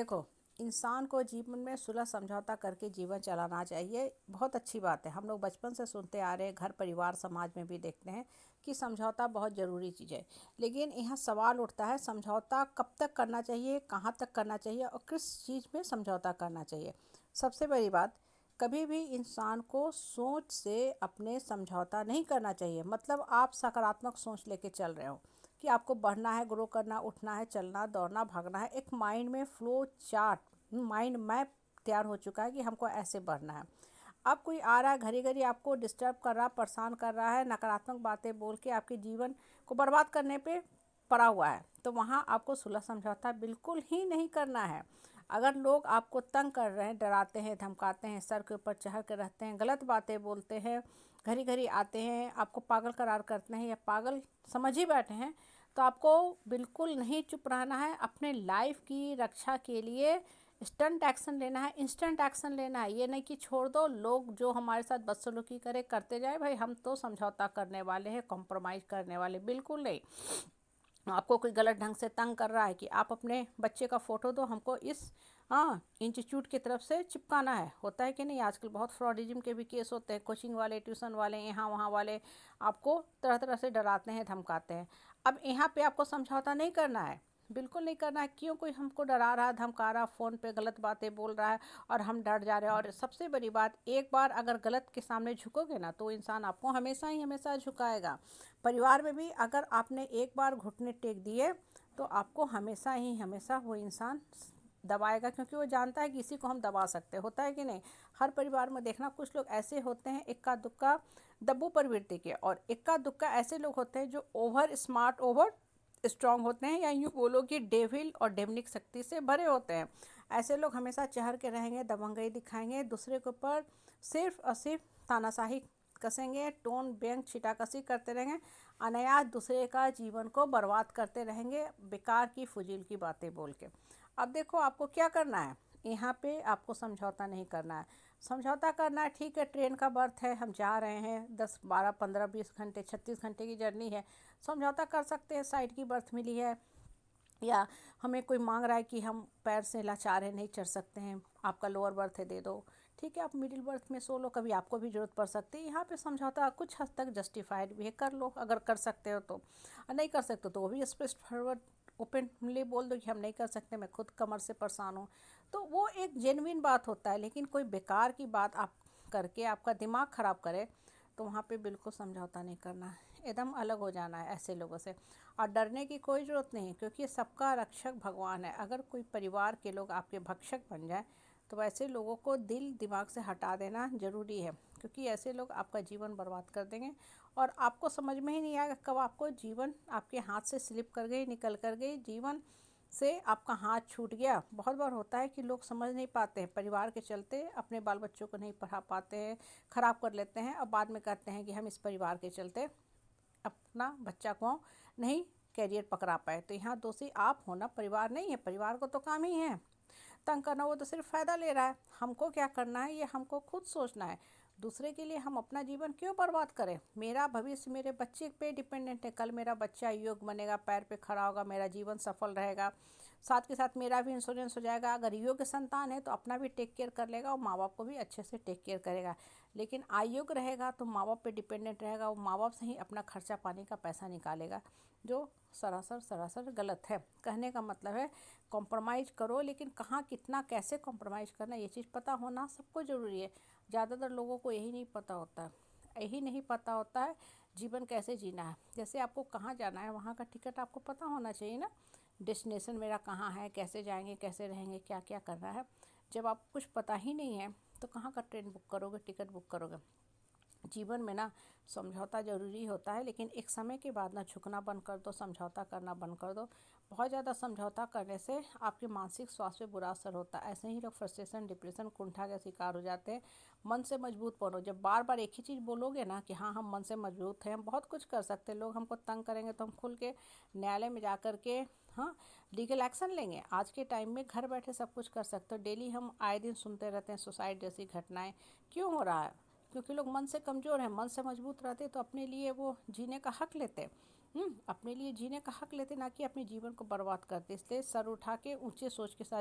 देखो, इंसान को जीवन में सुलह समझौता करके जीवन चलाना चाहिए। बहुत अच्छी बात है। हम लोग बचपन से सुनते आ रहे हैं, घर परिवार समाज में भी देखते हैं कि समझौता बहुत ज़रूरी चीज़ है। लेकिन यहाँ सवाल उठता है, समझौता कब तक करना चाहिए, कहाँ तक करना चाहिए और किस चीज़ में समझौता करना चाहिए। सबसे बड़ी बात, कभी भी इंसान को सोच से अपने समझौता नहीं करना चाहिए। मतलब आप सकारात्मक सोच लेके चल रहे हो कि आपको बढ़ना है, ग्रो करना, उठना है, चलना, दौड़ना, भागना है। एक माइंड में फ्लो चार्ट, माइंड मैप तैयार हो चुका है कि हमको ऐसे बढ़ना है। अब कोई आ रहा है घड़ी घड़ी आपको डिस्टर्ब कर रहा, परेशान कर रहा है, नकारात्मक बातें बोल के आपके जीवन को बर्बाद करने पे पड़ा हुआ है, तो वहाँ आपको सुलह समझौता बिल्कुल ही नहीं करना है। अगर लोग आपको तंग कर रहे हैं, डराते हैं, धमकाते हैं, सर के ऊपर चढ़ के रहते हैं, गलत बातें बोलते हैं, घड़ी घड़ी आते हैं, आपको पागल करार करते हैं या पागल समझ ही बैठे हैं, तो आपको बिल्कुल नहीं चुप रहना है। अपने लाइफ की रक्षा के लिए इंस्टेंट एक्शन लेना है, इंस्टेंट एक्शन लेना है। ये नहीं कि छोड़ दो, लोग जो हमारे साथ बदसलूकी करे करते जाए, भाई हम तो समझौता करने वाले हैं, कॉम्प्रोमाइज़ करने वाले बिल्कुल नहीं। आपको कोई गलत ढंग से तंग कर रहा है कि आप अपने बच्चे का फ़ोटो दो, हमको इस इंस्टीट्यूट की तरफ से चिपकाना है, होता है कि नहीं। आजकल बहुत फ्रॉडिज्म के भी केस होते हैं, कोचिंग वाले, ट्यूशन वाले, यहाँ वहाँ वाले आपको तरह तरह से डराते हैं, धमकाते हैं। अब यहाँ पे आपको समझौता नहीं करना है, बिल्कुल नहीं करना है। क्यों कोई हमको डरा रहा, धमका रहा, फ़ोन पे गलत बातें बोल रहा है और हम डर जा रहे हैं। और सबसे बड़ी बात, एक बार अगर गलत के सामने झुकोगे ना, तो इंसान आपको हमेशा ही हमेशा झुकाएगा। परिवार में भी अगर आपने एक बार घुटने टेक दिए, तो आपको हमेशा ही हमेशा वो इंसान दबाएगा, क्योंकि वो जानता है कि इसी को हम दबा सकते हैं, होता है कि नहीं। हर परिवार में देखना, कुछ लोग ऐसे होते हैं इक्का दुक्का दब्बू प्रवृत्ति के, और इक्का दुक्का ऐसे लोग होते हैं जो ओवर स्मार्ट, ओवर स्ट्रांग होते हैं, या यूँ बोलो कि डेविल और डेमनिक शक्ति से भरे होते हैं। ऐसे लोग हमेशा चहर के रहेंगे, दबंगई दिखाएंगे, दूसरे के ऊपर सिर्फ और सिर्फ तानाशाही कसेंगे, टोन व्यंग छिटाकसी करते रहेंगे, अनायास दूसरे का जीवन को बर्बाद करते रहेंगे, बेकार की फजूल की बातें बोल के। अब देखो आपको क्या करना है, यहाँ पे आपको समझौता नहीं करना है। समझौता करना है, ठीक है, ट्रेन का बर्थ है, हम जा रहे हैं 10 12 15 20 घंटे, 36 घंटे की जर्नी है, समझौता कर सकते हैं। साइड की बर्थ मिली है, या हमें कोई मांग रहा है कि हम पैर से लाचार हैं, नहीं चढ़ सकते हैं, आपका लोअर बर्थ है, दे दो, ठीक है, आप मिडिल बर्थ में सो लो, कभी आपको भी ज़रूरत पड़ सकती है। यहाँ पे समझौता कुछ हद तक जस्टिफाइड भी है, कर लो अगर कर सकते हो तो। और नहीं कर सकते तो वो भी स्पष्ट फॉरवर्ड ओपनली बोल दो कि हम नहीं कर सकते, मैं खुद कमर से परेशान हूँ, तो वो एक जेन्युइन बात होता है। लेकिन कोई बेकार की बात आप करके आपका दिमाग ख़राब करे, तो वहाँ पे बिल्कुल समझौता नहीं करना है, एकदम अलग हो जाना है ऐसे लोगों से। और डरने की कोई ज़रूरत नहीं, क्योंकि सबका रक्षक भगवान है। अगर कोई परिवार के लोग आपके भक्षक बन जाए, तो वैसे लोगों को दिल दिमाग से हटा देना ज़रूरी है, क्योंकि ऐसे लोग आपका जीवन बर्बाद कर देंगे और आपको समझ में ही नहीं आएगा कब आपको जीवन आपके हाथ से स्लिप कर गई, निकल कर गई, जीवन से आपका हाथ छूट गया। बहुत बार होता है कि लोग समझ नहीं पाते हैं, परिवार के चलते अपने बाल बच्चों को नहीं पढ़ा पाते हैं, ख़राब कर लेते हैं, और बाद में कहते हैं कि हम इस परिवार के चलते अपना बच्चा को नहीं कैरियर पकड़ा पाए। तो यहाँ दोषी आप होना, परिवार नहीं है। परिवार को तो काम ही है तंग करना, वो तो सिर्फ फ़ायदा ले रहा है। हमको क्या करना है, ये हमको खुद सोचना है। दूसरे के लिए हम अपना जीवन क्यों बर्बाद करें। मेरा भविष्य मेरे बच्चे पे डिपेंडेंट है। कल मेरा बच्चा योग्य बनेगा, पैर पे खड़ा होगा, मेरा जीवन सफल रहेगा, साथ के साथ मेरा भी इंश्योरेंस हो जाएगा। अगर योग्य संतान है तो अपना भी टेक केयर कर लेगा और माँ बाप को भी अच्छे से टेक केयर करेगा। लेकिन अयोग्य रहेगा तो माँ बाप पे डिपेंडेंट रहेगा, वो माँ बाप से ही अपना खर्चा पानी का पैसा निकालेगा, जो सरासर सरासर गलत है। कहने का मतलब है कॉम्प्रोमाइज़ करो, लेकिन कहाँ, कितना, कैसे कॉम्प्रोमाइज़ करना, ये चीज़ पता होना सबको ज़रूरी है। ज़्यादातर लोगों को यही नहीं पता होता है, यही नहीं पता होता है जीवन कैसे जीना है। जैसे आपको कहाँ जाना है, वहाँ का टिकट आपको पता होना चाहिए ना, डेस्टिनेशन मेरा कहाँ है, कैसे जाएंगे, कैसे रहेंगे, क्या क्या करना है। जब आपको कुछ पता ही नहीं है, तो कहाँ का ट्रेन बुक करोगे, टिकट बुक करोगे। जीवन में ना समझौता ज़रूरी होता है, लेकिन एक समय के बाद ना झुकना बंद कर दो, समझौता करना बंद कर दो। बहुत ज़्यादा समझौता करने से आपके मानसिक स्वास्थ्य पे बुरा असर होता है। ऐसे ही लोग फ्रस्ट्रेशन, डिप्रेशन, कुंठा का शिकार हो जाते हैं। मन से मजबूत बनो। जब बार बार एक ही चीज़ बोलोगे ना कि हाँ हम मन से मजबूत हैं, हम बहुत कुछ कर सकते हैं, लोग हमको तंग करेंगे तो हम खुल के न्यायालय में जा कर के हाँ लीगल एक्शन लेंगे। आज के टाइम में घर बैठे सब कुछ कर सकते हो। डेली हम आए दिन सुनते रहते हैं सुसाइड जैसी घटनाएं। क्यों हो रहा है? क्योंकि लोग मन से कमज़ोर हैं। मन से मजबूत रहते तो अपने लिए वो जीने का हक लेते, अपने लिए जीने का हक लेते, ना कि अपने जीवन को बर्बाद करते। इसलिए सर उठा के ऊंचे सोच के साथ